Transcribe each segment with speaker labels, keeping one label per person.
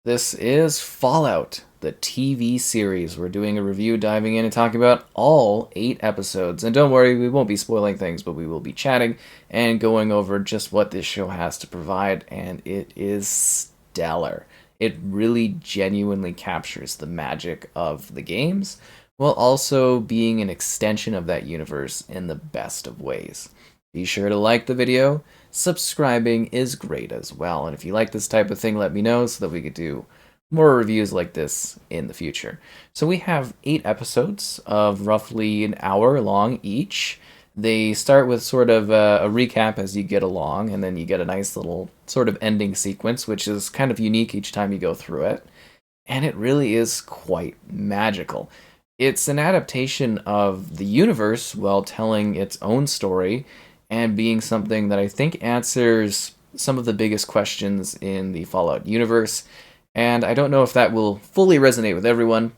Speaker 1: This is Fallout, the TV series. We're doing a review, diving in and talking about all 8 episodes. And don't worry, we won't be spoiling things, but we will be chatting and going over just what this show has to provide, and it is stellar. It really genuinely captures the magic of the games, while also being an extension of that universe in the best of ways. Be sure to like the video. Subscribing is great as well. And if you like this type of thing, let me know so that we could do more reviews like this in the future. So we have 8 episodes of roughly an hour long each. They start with sort of a recap as you get along, and then you get a nice little sort of ending sequence, which is kind of unique each time you go through it. And it really is quite magical. It's an adaptation of the universe while telling its own story and being something that I think answers some of the biggest questions in the Fallout universe. And I don't know if that will fully resonate with everyone,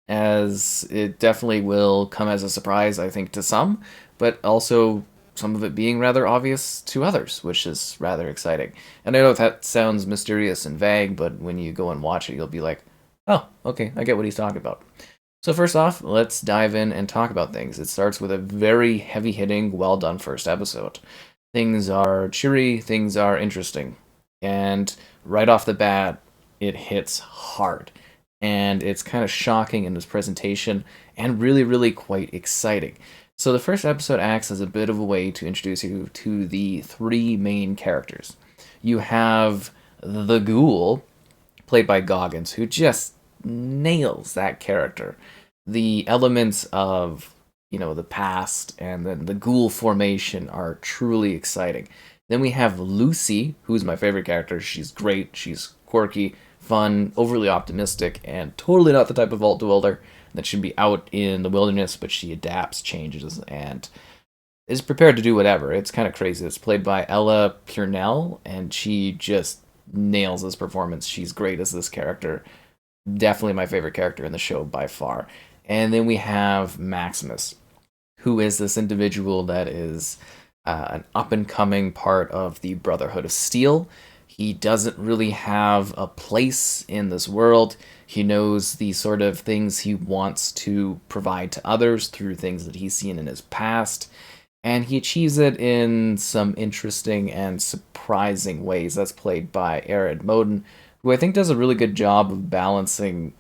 Speaker 1: as it definitely will come as a surprise, I think, to some, but also some of it being rather obvious to others, which is rather exciting. And I know that sounds mysterious and vague, but when you go and watch it, you'll be like, oh, okay, I get what he's talking about. So first off, let's dive in and talk about things. It starts with a very heavy-hitting, well-done first episode. Things are cheery, things are interesting, and right off the bat, it hits hard. And it's kind of shocking in its presentation and really, really quite exciting. So the first episode acts as a bit of a way to introduce you to the 3 main characters. You have the Ghoul, played by Goggins, who just nails that character. The elements of, the past and then the ghoul formation are truly exciting. Then we have Lucy, who's my favorite character. She's great, she's quirky, fun, overly optimistic, and totally not the type of vault dweller that should be out in the wilderness, but she adapts, changes, and is prepared to do whatever. It's kind of crazy. It's played by Ella Purnell, and she just nails this performance. She's great as this character. Definitely my favorite character in the show by far. And then we have Maximus, who is this individual that is an up-and-coming part of the Brotherhood of Steel. He doesn't really have a place in this world. He knows the sort of things he wants to provide to others through things that he's seen in his past, and he achieves it in some interesting and surprising ways. That's played by Aaron Moden, who I think does a really good job of balancing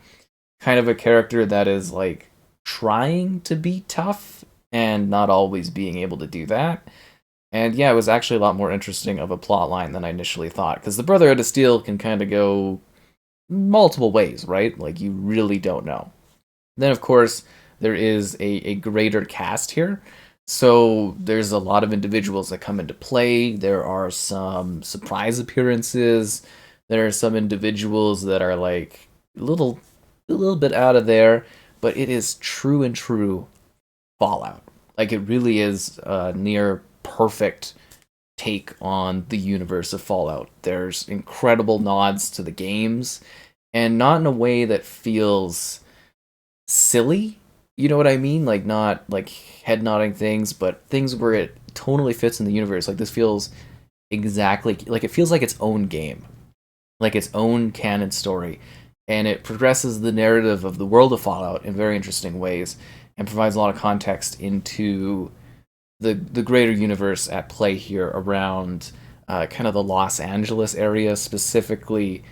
Speaker 1: kind of a character that is like trying to be tough and not always being able to do that. And yeah, it was actually a lot more interesting of a plot line than I initially thought, because the Brotherhood of Steel can kind of go multiple ways, right? Like, you really don't know. Then, of course, there is a greater cast here. So there's a lot of individuals that come into play. There are some surprise appearances. There are some individuals that are like a little bit out of there, but it is true and true Fallout. Like, it really is a near perfect take on the universe of Fallout. There's incredible nods to the games, and not in a way that feels silly. You know what I mean? Like, not like head nodding things, but things where it totally fits in the universe. Like, this feels exactly like it feels like its own game, like its own canon story, and it progresses the narrative of the world of Fallout in very interesting ways and provides a lot of context into the greater universe at play here around kind of the Los Angeles area specifically.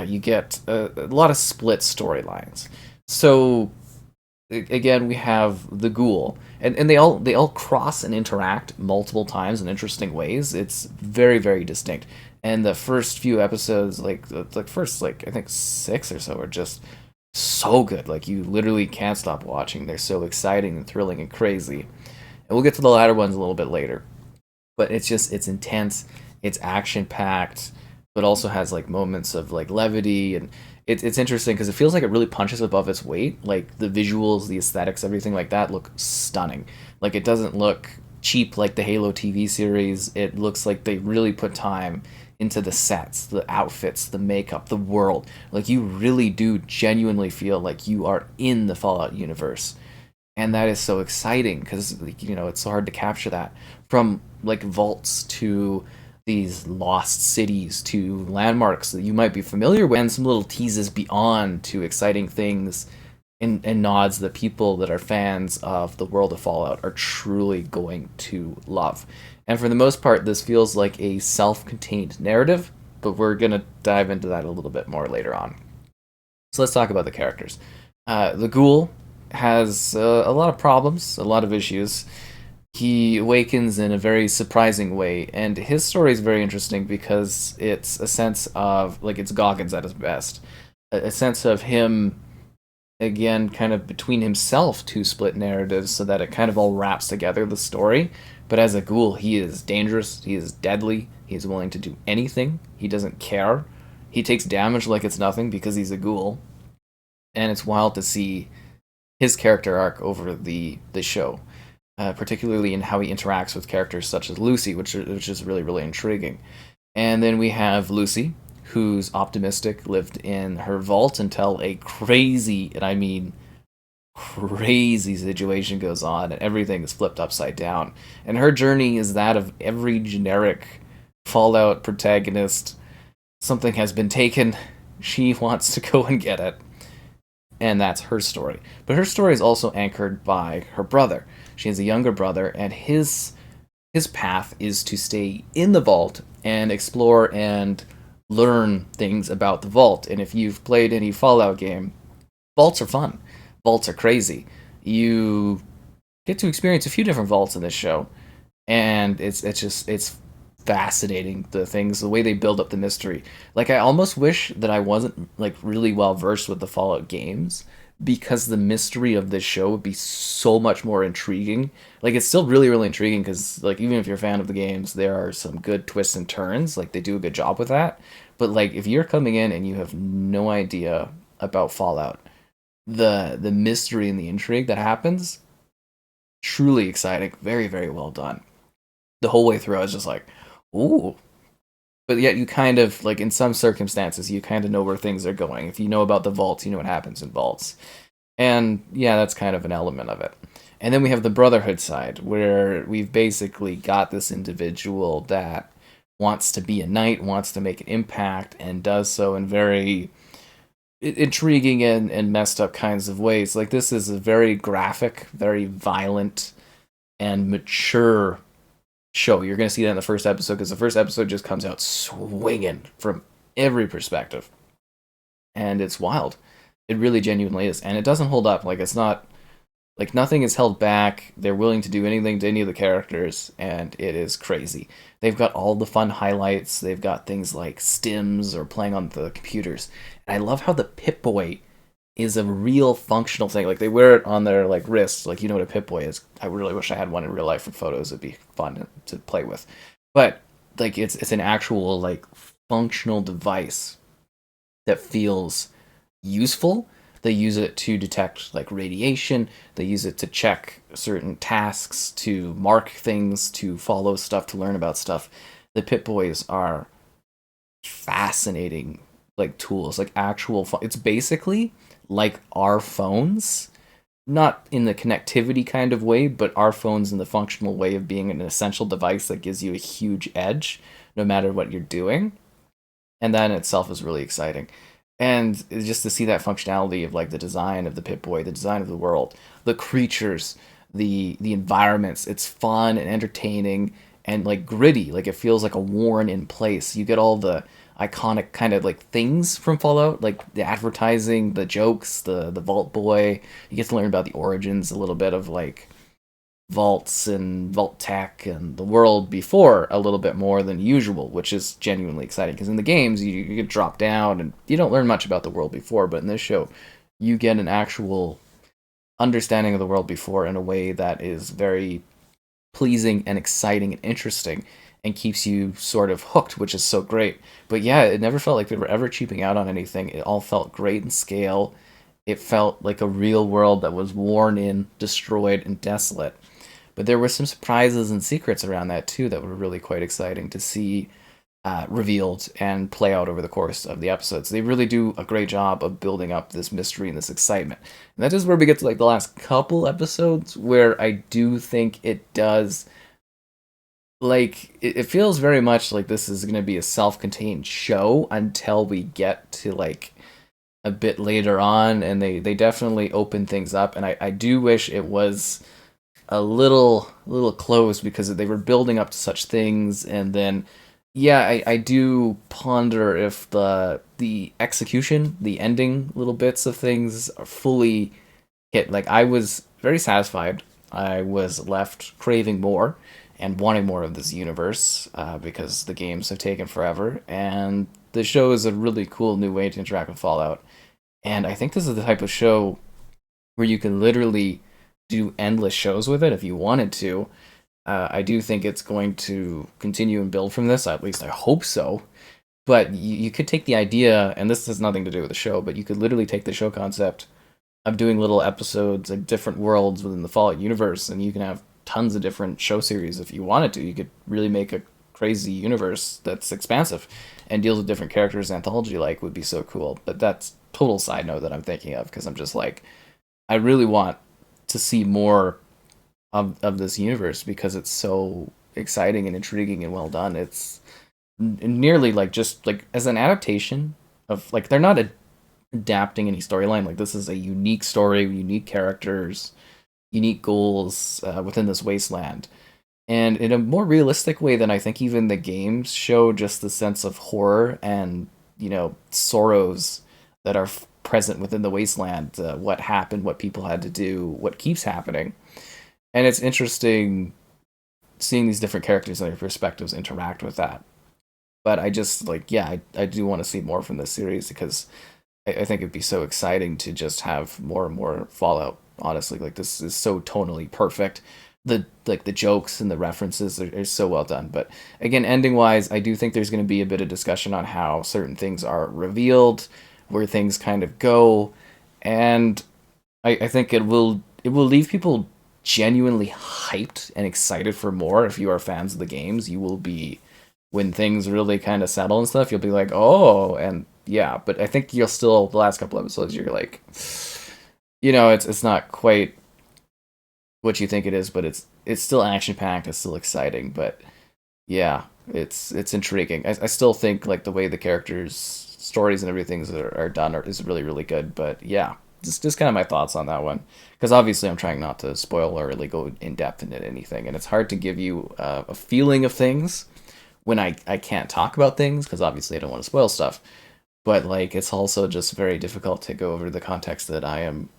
Speaker 1: You get a lot of split storylines. So again, we have the Ghoul, and they all cross and interact multiple times in interesting ways. It's very, very distinct. And the first few episodes, like the first I think 6 or so, are just so good. Like, you literally can't stop watching. They're so exciting and thrilling and crazy. And we'll get to the latter ones a little bit later. But it's intense, it's action packed, but also has like moments of like levity, and it's interesting because it feels like it really punches above its weight. Like, the visuals, the aesthetics, everything like that look stunning. Like, it doesn't look cheap like the Halo TV series. It looks like they really put time into the sets, the outfits, the makeup, the world. Like, you really do genuinely feel like you are in the Fallout universe. And that is so exciting because, it's so hard to capture that. From like vaults to these lost cities to landmarks that you might be familiar with, and some little teases beyond to exciting things and nods that people that are fans of the world of Fallout are truly going to love. And for the most part, this feels like a self-contained narrative, but we're going to dive into that a little bit more later on. So let's talk about the characters. The ghoul has a lot of problems, a lot of issues. He awakens in a very surprising way, and his story is very interesting because it's a sense of, like, it's Goggins at his best. A sense of him, again, kind of between himself two split narratives so that it kind of all wraps together the story. But as a ghoul, he is dangerous, he is deadly, he's willing to do anything, he doesn't care. He takes damage like it's nothing because he's a ghoul. And it's wild to see his character arc over the show, particularly in how he interacts with characters such as Lucy, which is really, really intriguing. And then we have Lucy, who's optimistic, lived in her vault until a crazy, and I mean crazy situation goes on, and everything is flipped upside down. And her journey is that of every generic Fallout protagonist. Something has been taken, she wants to go and get it. And that's her story. But her story is also anchored by her brother. She has a younger brother, and his path is to stay in the vault and explore and learn things about the vault. And if you've played any Fallout game, vaults are fun. Vaults are crazy. You get to experience a few different vaults in this show, and it's fascinating, the way they build up the mystery. Like, I almost wish that I wasn't like really well versed with the Fallout games, because the mystery of this show would be so much more intriguing. Like, it's still really, really intriguing because, like, even if you're a fan of the games, there are some good twists and turns. Like, they do a good job with that. But, like, if you're coming in and you have no idea about Fallout, the mystery and the intrigue that happens, truly exciting. Very, very well done. The whole way through, I was just like, ooh. But yet you kind of, like, in some circumstances, you kind of know where things are going. If you know about the vaults, you know what happens in vaults. And yeah, that's kind of an element of it. And then we have the Brotherhood side, where we've basically got this individual that wants to be a knight, wants to make an impact, and does so in very intriguing and messed up kinds of ways. Like, this is a very graphic, very violent, and mature show. You're going to see that in the first episode, because the first episode just comes out swinging from every perspective. And it's wild. It really genuinely is. And it doesn't hold up. Like, it's not, like, nothing is held back. They're willing to do anything to any of the characters, and it is crazy. They've got all the fun highlights. They've got things like stims or playing on the computers. And I love how the Pip-Boy is a real functional thing. Like, they wear it on their, like, wrists. Like, you know what a Pip-Boy is. I really wish I had one in real life for photos. It'd be fun to play with. But, like, it's an actual, like, functional device that feels useful. They use it to detect, like, radiation. They use it to check certain tasks, to mark things, to follow stuff, to learn about stuff. The Pip-Boys are fascinating, like, tools, like actual it's basically like our phones, not in the connectivity kind of way, but our phones in the functional way of being an essential device that gives you a huge edge no matter what you're doing. And that in itself is really exciting. And just to see that functionality of, like, the design of the Pip-Boy, the design of the world, the creatures, the environments, it's fun and entertaining and, like, gritty. Like, it feels like a worn in place. You get all the iconic kind of, like, things from Fallout, like the advertising, the jokes, the Vault Boy. You get to learn about the origins, a little bit of, like, vaults and vault tech and the world before a little bit more than usual, which is genuinely exciting, because in the games you get dropped down and you don't learn much about the world before, but in this show you get an actual understanding of the world before in a way that is very pleasing and exciting and interesting and keeps you sort of hooked, which is so great. But yeah, it never felt like they were ever cheaping out on anything. It all felt great in scale. It felt like a real world that was worn in, destroyed, and desolate. But there were some surprises and secrets around that too that were really quite exciting to see revealed and play out over the course of the episodes. They really do a great job of building up this mystery and this excitement. And that is where we get to, like, the last couple episodes, where I do think it does, like it feels very much like this is going to be a self-contained show until we get to like a bit later on, and they definitely open things up, and I do wish it was a little close because they were building up to such things, and then yeah, I do ponder if the execution, the ending little bits of things are fully hit. Like I was very satisfied. I was left craving more and wanting more of this universe because the games have taken forever, and the show is a really cool new way to interact with Fallout. And I think this is the type of show where you can literally do endless shows with it if you wanted to. I do think it's going to continue and build from this. At least I hope so. But you could take the idea, and this has nothing to do with the show, but you could literally take the show concept of doing little episodes of different worlds within the Fallout universe, and you can have tons of different show series if you wanted to. You could really make a crazy universe that's expansive and deals with different characters. Anthology like would be so cool. But that's total side note that I'm thinking of because I'm just like, I really want to see more of this universe because it's so exciting and intriguing and well done. It's nearly like just like as an adaptation of like they're not adapting any storyline. Like this is a unique story, unique characters, unique goals within this wasteland, and in a more realistic way than I think even the games show. Just the sense of horror and sorrows that are present within the wasteland. What happened, what people had to do, what keeps happening, and it's interesting seeing these different characters and their perspectives interact with that. But I just like, yeah, I do want to see more from this series because I think it'd be so exciting to just have more and more Fallout. Honestly, like this is so tonally perfect. The jokes and the references are so well done. But again, ending wise, I do think there's going to be a bit of discussion on how certain things are revealed, where things kind of go, and I think it will leave people genuinely hyped and excited for more. If you are fans of the games, you will be when things really kind of settle and stuff. You'll be like, oh, and yeah. But I think you'll still the last couple episodes, you're like, it's not quite what you think it is, but it's still action packed. It's still exciting, but yeah, it's intriguing. I still think like the way the characters, stories, and everything are done is really really good. But yeah, just kind of my thoughts on that one because obviously I'm trying not to spoil or really go in depth into anything, and it's hard to give you a feeling of things when I can't talk about things because obviously I don't want to spoil stuff. But like it's also just very difficult to go over the context that I am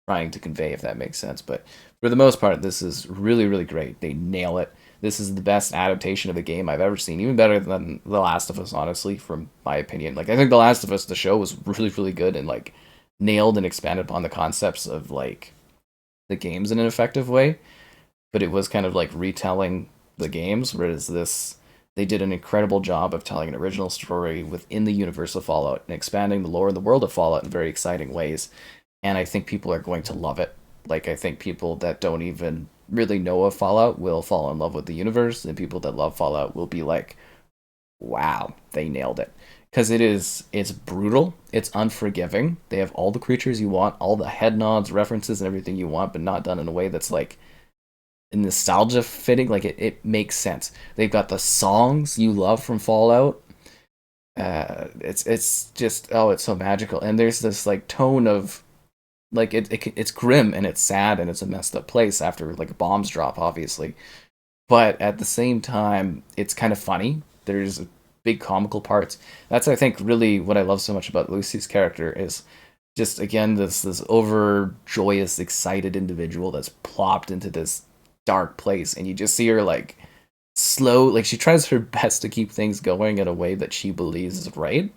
Speaker 1: trying to convey, if that makes sense. But for the most part, this is really, really great. They nail it. This is the best adaptation of a game I've ever seen, even better than The Last of Us, honestly, from my opinion. Like, I think The Last of Us, the show, was really, really good and, like, nailed and expanded upon the concepts of, like, the games in an effective way. But it was kind of like retelling the games, whereas this, they did an incredible job of telling an original story within the universe of Fallout and expanding the lore and the world of Fallout in very exciting ways. And I think people are going to love it. Like I think people that don't even really know of Fallout will fall in love with the universe, and people that love Fallout will be like, "Wow, they nailed it." Because it's brutal, it's unforgiving. They have all the creatures you want, all the head nods, references, and everything you want, but not done in a way that's like nostalgia fitting. Like it makes sense. They've got the songs you love from Fallout. It's just it's so magical, and there's this like tone of like it's grim and it's sad and it's a messed up place after like bombs drop, obviously. But at the same time, it's kind of funny. There's big comical parts. That's I think really what I love so much about Lucy's character is just again this over joyous, excited individual that's plopped into this dark place, and you just see her like slow, like she tries her best to keep things going in a way that she believes is right,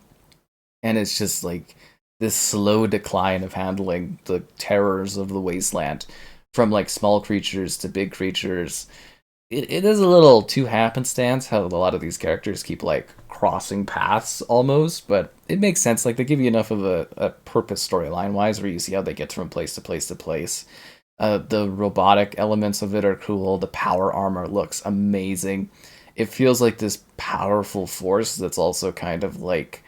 Speaker 1: and it's just like this slow decline of handling the terrors of the wasteland from like small creatures to big creatures. It is a little too happenstance how a lot of these characters keep like crossing paths almost, but it makes sense. Like they give you enough of a purpose storyline wise where you see how they get from place to place to place. The robotic elements of it are cool. The power armor looks amazing. It feels like this powerful force that's also kind of like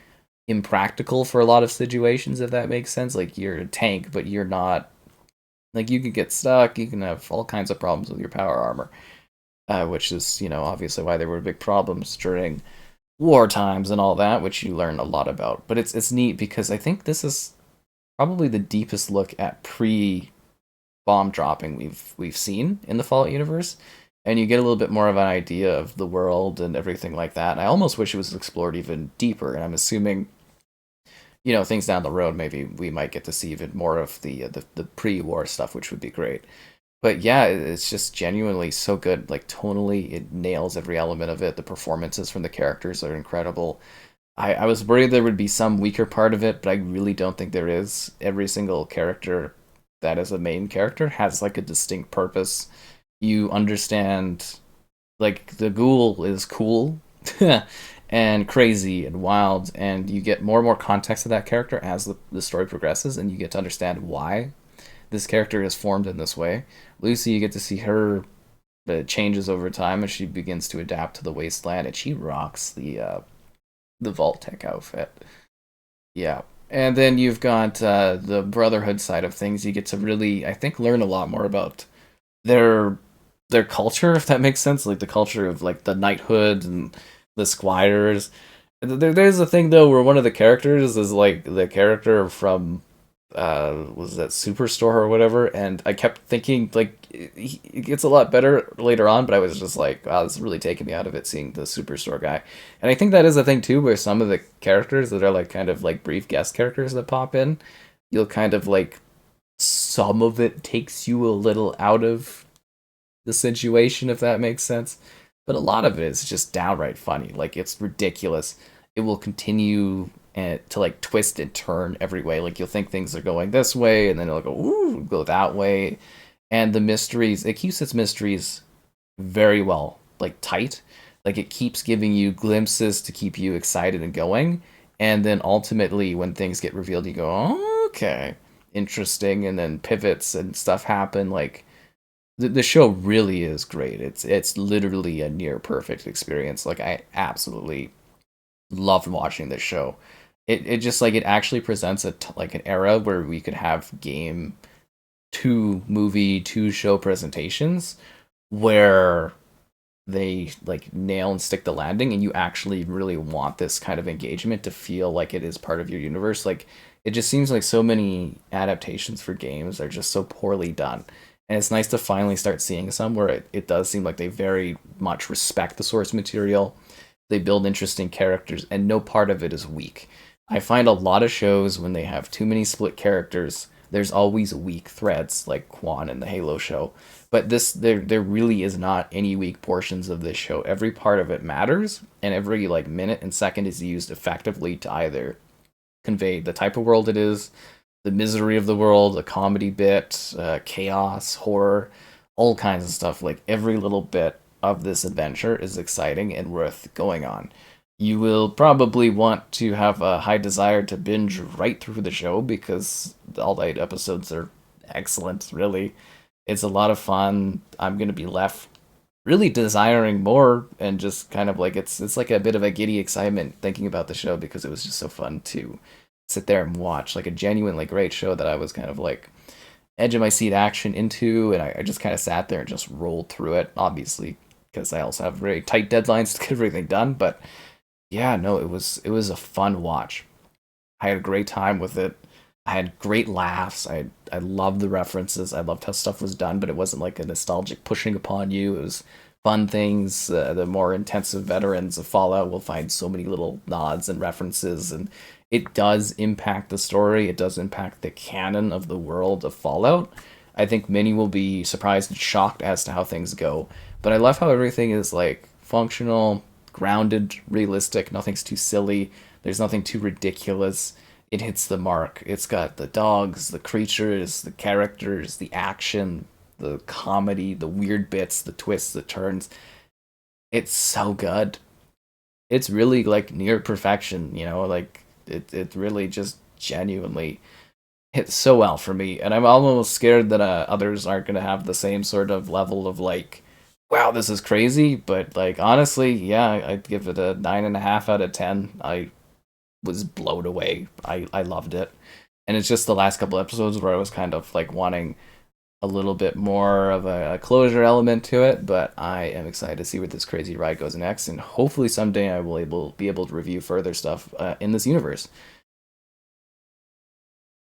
Speaker 1: impractical for a lot of situations, if that makes sense. Like you're a tank, but you're not. Like you could get stuck. You can have all kinds of problems with your power armor. which is, obviously why there were big problems during war times and all that, which you learn a lot about. But it's neat because I think this is probably the deepest look at pre bomb dropping we've seen in the Fallout universe, and you get a little bit more of an idea of the world and everything like that. And I almost wish it was explored even deeper. And I'm assuming, things down the road, maybe we might get to see even more of the pre-war stuff, which would be great. But yeah, it's just genuinely so good. Like tonally, it nails every element of it. The performances from the characters are incredible. I was worried there would be some weaker part of it, but I really don't think there is. Every single character that is a main character has like a distinct purpose. You understand, like the ghoul is cool and crazy and wild, and you get more and more context of that character as the story progresses, and you get to understand why this character is formed in this way. Lucy, you get to see her changes over time as she begins to adapt to the wasteland, and she rocks the Vault Tech outfit. Yeah. And then you've got the Brotherhood side of things. You get to really, I think, learn a lot more about their their culture, if that makes sense. Like the culture of like the knighthood and the squires. There's a thing though where one of the characters is like the character from was that Superstore or whatever, and I kept thinking like it gets a lot better later on, but I was just like, wow, this is really taking me out of it seeing the Superstore guy. And I think that is a thing too, where some of the characters that are like kind of like brief guest characters that pop in, you'll kind of like some of it takes you a little out of the situation, if that makes sense. But a lot of it is just downright funny. Like it's ridiculous. It will continue to like twist and turn every way. Like you'll think things are going this way, and then it'll go ooh, go that way. And the mysteries, it keeps its mysteries very well, like tight. Like it keeps giving you glimpses to keep you excited and going. And then ultimately, when things get revealed, you go, oh, okay, interesting. And then pivots and stuff happen. Like the show really is great. It's literally a near perfect experience. Like I absolutely loved watching this show. It just like it actually presents like an era where we could have game to movie to show presentations where they like nail and stick the landing, and you actually really want this kind of engagement to feel like it is part of your universe. Like it just seems like so many adaptations for games are just so poorly done, and it's nice to finally start seeing some where it does seem like they very much respect the source material. They build interesting characters, and no part of it is weak. I find a lot of shows when they have too many split characters, there's always weak threads, like Quan in the Halo show. But there really is not any weak portions of this show. Every part of it matters, and every like minute and second is used effectively to either convey the type of world it is, the misery of the world, a comedy bit, chaos, horror, all kinds of stuff. Like every little bit of this adventure is exciting and worth going on. You will probably want to have a high desire to binge right through the show because all the 8 episodes are excellent, really. It's a lot of fun. I'm going to be left really desiring more, and just kind of like it's like a bit of a giddy excitement thinking about the show because it was just so fun to sit there and watch, like a genuinely great show that I was kind of like edge of my seat action into, and I just kind of sat there and just rolled through it, obviously because I also have very tight deadlines to get everything done. But yeah, no, it was a fun watch. I had a great time with it. I had great laughs. I loved the references. I loved how stuff was done, but it wasn't like a nostalgic pushing upon you. It was fun things. The more intensive veterans of Fallout will find so many little nods and references, and it does impact the story. It does impact the canon of the world of Fallout. I think many will be surprised and shocked as to how things go, but I love how everything is like functional, grounded, realistic. Nothing's too silly. There's nothing too ridiculous. It hits the mark. It's got the dogs, the creatures, the characters, the action, the comedy, the weird bits, the twists, the turns. It's so good. It's really like near perfection, like it really just genuinely hits so well for me. And I'm almost scared that others aren't going to have the same sort of level of like, wow, this is crazy. But like honestly, yeah, I'd give it a 9.5 out of 10. I was blown away. I loved it. And it's just the last couple episodes where I was kind of like wanting a little bit more of a closure element to it, but I am excited to see where this crazy ride goes next, and hopefully someday I will be able to review further stuff in this universe.